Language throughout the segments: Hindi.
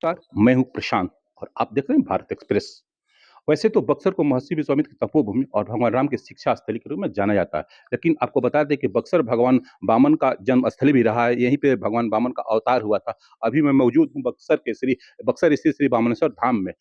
नमस्कार, मैं हूँ प्रशांत और आप देख रहे हैं भारत एक्सप्रेस। वैसे तो बक्सर को महर्षि विश्वामित्र की तपोभूमि और भगवान राम की शिक्षा स्थली के रूप में जाना जाता है। लेकिन आपको बता दें कि बक्सर भगवान वामन का जन्म स्थली भी रहा है, यहीं पे भगवान वामन का अवतार हुआ था। अभी मैं मौजूद हूँ बक्सर स्थित श्री वामनेश्वर धाम में।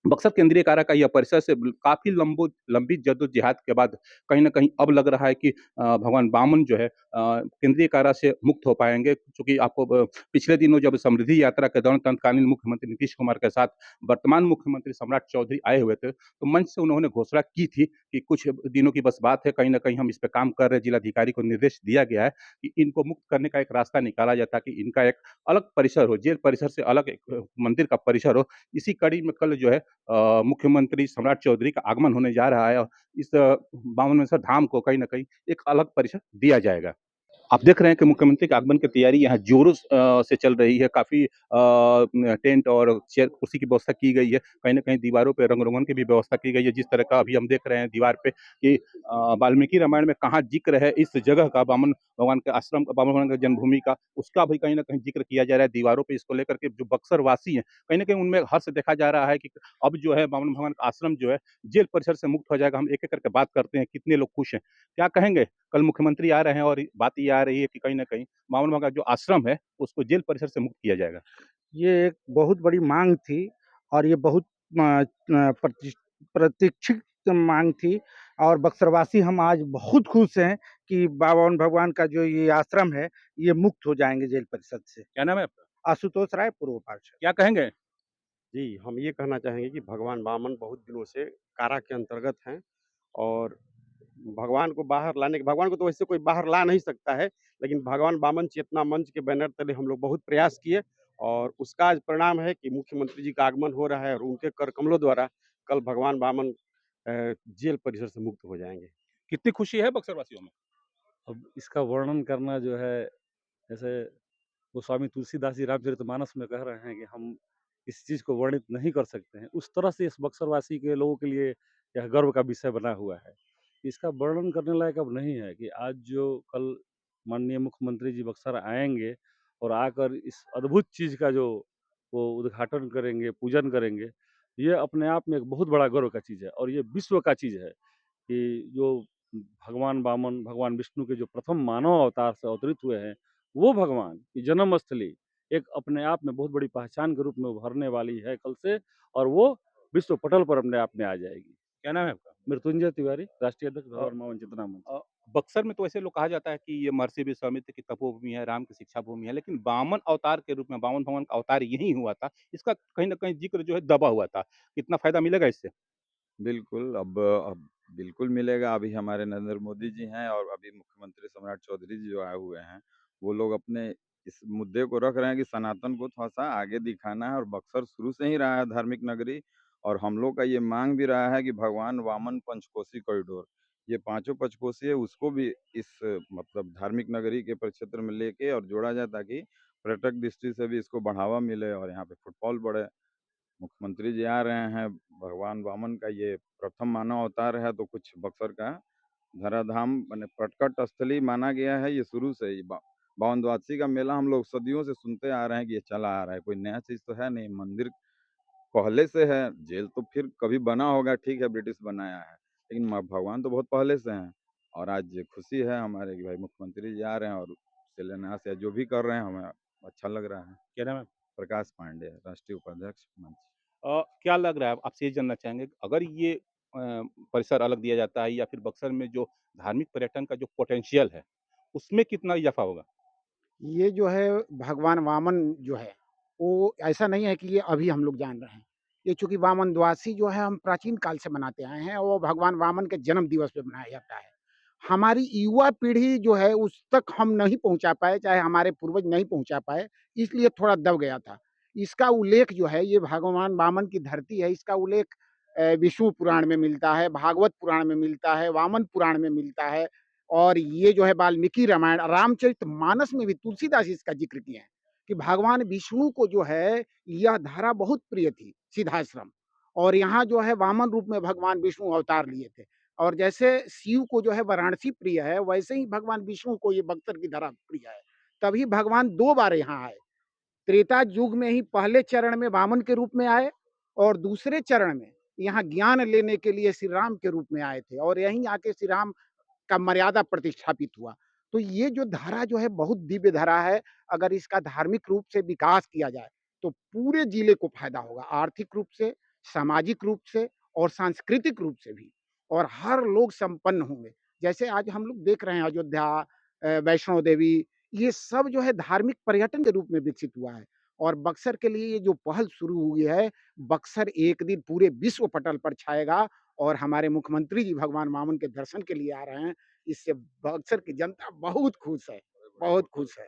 बक्सर केंद्रीय कारा का यह परिसर से काफ़ी लंबी जद्दोजहद के बाद कहीं न कहीं अब लग रहा है कि भगवान वामन जो है केंद्रीय कारा से मुक्त हो पाएँगे। चूँकि आपको पिछले दिनों जब समृद्धि यात्रा के दौरान तत्कालीन मुख्यमंत्री नीतीश कुमार के साथ वर्तमान मुख्यमंत्री सम्राट चौधरी आए हुए थे, तो मंच से उन्होंने घोषणा की थी कि कुछ दिनों की बस बात है, कहीं न कहीं हम इस पे काम कर रहे हैं। जिलाधिकारी को निर्देश दिया गया है कि इनको मुक्त करने का एक रास्ता निकाला जाए ताकि इनका एक अलग परिसर हो, जेल परिसर से अलग एक मंदिर का परिसर हो। इसी कड़ी में कल जो है मुख्यमंत्री सम्राट चौधरी का आगमन होने जा रहा है और इस बावनवेश्वर धाम को कहीं न कहीं एक अलग परिसर दिया जाएगा। आप देख रहे हैं कि मुख्यमंत्री के आगमन की तैयारी यहाँ जोरों से चल रही है। काफ़ी टेंट और चेयर कुर्सी की व्यवस्था की गई है। कहीं न कहीं दीवारों पे रंग-रोगन की भी व्यवस्था की गई है। जिस तरह का अभी हम देख रहे हैं दीवार पे कि वाल्मीकि रामायण में कहाँ ज़िक्र है इस जगह का वामन भगवान के आश्रम वामन भगवान की जन्मभूमि का, उसका भी कहीं न कहीं ज़िक्र किया जा रहा है दीवारों पे। इसको लेकर के जो बक्सर वासी हैं, कहीं न कहीं उनमें हर्ष देखा जा रहा है कि अब जो है वामन भगवान का आश्रम जो है जेल परिसर से मुक्त हो जाएगा। हम एक-एक करके बात करते हैं, कितने लोग खुश हैं। क्या कहेंगे? कल मुख्यमंत्री आ रहे हैं और बात ये आ रही है कि कहीं न कहीं मामन भगत का जो आश्रम है, उसको जेल परिसर से मुक्त किया जाएगा। ये एक बहुत बड़ी माँग थी और ये बहुत प्रतीक्षित माँग थी और बक्सरवासी हम आज बहुत खुश हैं कि बावन भगवान का जो ये आश्रम है, ये मुक्त हो जाएँगे जेल परिषद से। क्या नाम है आपका? आशुतोष राय, पूर्व पार्षद। क्या कहेंगे? जी, हम ये कहना चाहेंगे कि भगवान वामन बहुत दिनों से कारा के अंतर्गत हैं और भगवान को तो वैसे कोई बाहर ला नहीं सकता है, लेकिन भगवान वामन चेतना मंच के बैनर तले हम लोग बहुत प्रयास किए और उसका आज परिणाम है कि मुख्यमंत्री जी का आगमन हो रहा है और उनके कर कमलों द्वारा कल भगवान वामन जेल परिसर से मुक्त हो जाएँगे। कितनी खुशी है बक्सर वासियों में? अब इसका वर्णन करना जो है, जैसे गोस्वामी तुलसीदास जी रामचरितमानस में कह रहे हैं कि हम इस चीज़ को वर्णित नहीं कर सकते हैं। उस तरह से इस बक्सरवासी के लोगों के लिए यह गर्व का विषय बना हुआ है। इसका वर्णन करने लायक अब नहीं है कि आज जो कल माननीय मुख्यमंत्री जी बक्सर आएँगे और आकर इस अद्भुत चीज़ का जो वो उद्घाटन करेंगे, पूजन करेंगे, ये अपने आप में एक बहुत बड़ा गर्व का चीज़ है और ये विश्व का चीज़ है कि जो भगवान वामन, भगवान विष्णु के जो प्रथम मानव अवतार से अवतरित हुए हैं, वो भगवान की जन्मस्थली एक अपने आप में बहुत बड़ी पहचान के रूप में उभरने वाली है कल से और वो विश्व पटल पर अपने आप में आ जाएगी। क्या नाम है आपका? मृत्युंजय तिवारी, राष्ट्रीय अध्यक्ष अ भगवान मावन चेतना मंच। अ, बक्सर में तो ऐसे लोग कहा जाता है कि ये महर्षि विश्वामित्र की तपोभूमि है, राम की शिक्षा भूमि है, लेकिन वामन अवतार के रूप में वामन भगवान का अवतार यहीं हुआ था। इसका कहीं न कहीं ज़िक्र जो है दबा हुआ था। कितना फ़ायदा मिलेगा इससे? बिल्कुल, अब बिल्कुल मिलेगा। अभी हमारे नरेंद्र मोदी जी हैं और अभी मुख्यमंत्री सम्राट चौधरी जी जो आए हुए हैं, वो लोग अपने इस मुद्दे को रख रहे हैं कि सनातन को थोड़ा-सा आगे दिखाना है और बक्सर शुरू से ही रहा है धार्मिक नगरी और हम लोग का ये माँग भी रहा है कि भगवान वामन पंचकोसी कॉरिडोर, ये पाँचों पंचकोसी है उसको भी इस मतलब धार्मिक नगरी के परिक्षेत्र में लेके और जोड़ा जाए ताकि पर्यटक दृष्टि से भी इसको बढ़ावा मिले और यहाँ पे फुटफॉल बढ़े। मुख्यमंत्री जी आ रहे हैं, भगवान वामन का ये प्रथम मानव अवतार है तो कुछ बक्सर का धराधाम माने प्रकट स्थली माना गया है ये शुरू से ही। बावन द्वादशी का मेला हम लोग सदियों से सुनते आ रहे हैं कि ये चला आ रहा है, कोई नया चीज़ तो है नहीं। मंदिर पहले से है, जेल तो फिर कभी बना होगा, ठीक है ब्रिटिश बनाया है, लेकिन भगवान तो बहुत पहले से हैं। और आज खुशी है हमारे कि भाई मुख्यमंत्री जी आ रहे हैं और शिलान्यास या जो भी कर रहे हैं हमें अच्छा लग रहा है। क्या नाम है? प्रकाश पांडे, राष्ट्रीय उपाध्यक्ष मंच। क्या लग रहा है आपसे ये जानना चाहेंगे अगर ये परिसर अलग दिया जाता है या फिर बक्सर में जो धार्मिक पर्यटन का जो पोटेंशियल है, उसमें कितना इज़ाफ़ा होगा? ये जो है भगवान वामन जो है, वो ऐसा नहीं है कि ये अभी हम लोग जान रहे हैं। ये चूँकि वामन द्वादशी जो है हम प्राचीन काल से मनाते आए हैं और वो भगवान वामन के जन्म दिवस पे मनाया जाता है। हमारी युवा पीढ़ी जो है उस तक हम नहीं पहुँचा पाए, चाहे हमारे पूर्वज नहीं पहुँचा पाए, इसलिए थोड़ा दब गया था। इसका उल्लेख जो है ये भगवान वामन की धरती है, इसका उल्लेख विष्णु पुराण में मिलता है, भागवत पुराण में मिलता है, वामन पुराण में मिलता है और ये जो है वाल्मीकि रामायण, रामचरितमानस में भी तुलसीदास इसका ज़िक्र किए हैं कि भगवान विष्णु को जो है यह धारा बहुत प्रिय थी, सिद्धाश्रम और यहाँ जो है वामन रूप में भगवान विष्णु अवतार लिए थे। और जैसे शिव को जो है वाराणसी प्रिय है, वैसे ही भगवान विष्णु को ये बक्सर की धरा प्रिय है। तभी भगवान 2 बार यहाँ आए। त्रेता युग में ही पहले चरण में वामन के रूप में आए और दूसरे चरण में यहाँ ज्ञान लेने के लिए श्री राम के रूप में आए थे और यहीं आके श्री राम का मर्यादा प्रतिष्ठापित हुआ। तो ये जो धारा जो है बहुत दिव्य धारा है। अगर इसका धार्मिक रूप से विकास किया जाए तो पूरे जिले को फायदा होगा, आर्थिक रूप से, सामाजिक रूप से और सांस्कृतिक रूप से भी, और हर लोग संपन्न होंगे। जैसे आज हम लोग देख रहे हैं अयोध्या, वैष्णो देवी, ये सब जो है धार्मिक पर्यटन के रूप में विकसित हुआ है। और बक्सर के लिए ये जो पहल शुरू हुई है, बक्सर एक दिन पूरे विश्व पटल पर छाएगा और हमारे मुख्यमंत्री जी भगवान वामन के दर्शन के लिए आ रहे हैं। इससे बक्सर की जनता बहुत खुश है, बहुत खुश है।